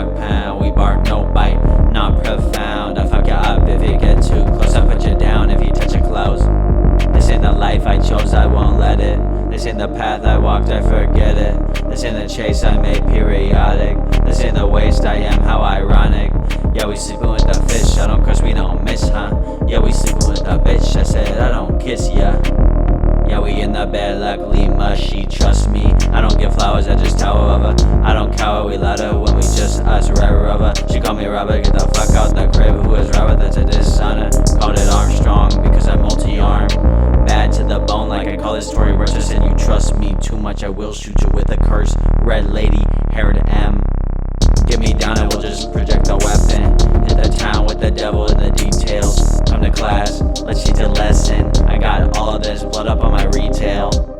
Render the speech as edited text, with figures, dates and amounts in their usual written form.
dog pound. We bark, no bite, not profound. I fuck you up if you get too close. I put you down if you touch your clothes. This ain't the life I chose, I won't let it. This ain't the path I walked, I forget it. This ain't the chase I made periodic. This ain't the waste I am, how ironic. Yeah, we sleeping with the fish, I don't curse, we don't miss, huh? Yeah, we sleeping with the bitch, I said I don't kiss ya. Yeah, we in the bed, luckily mushy, trust me. I don't give flowers, I just tower of her. I don't cower, we louder when we just us, right rubber. She called me rubber, get the fuck out the crib. Who is Robert? That's a dishonor. Called it Armstrong because I'm multi-armed. Bad to the bone, like I call it story words. I said you trust me too much, I will shoot you with a curse. Red lady, hair to M. Get me down and we'll just project a weapon. Hit the town with the devil in the details. Come to class, let's teach a lesson. I got all of this blood up on my retail.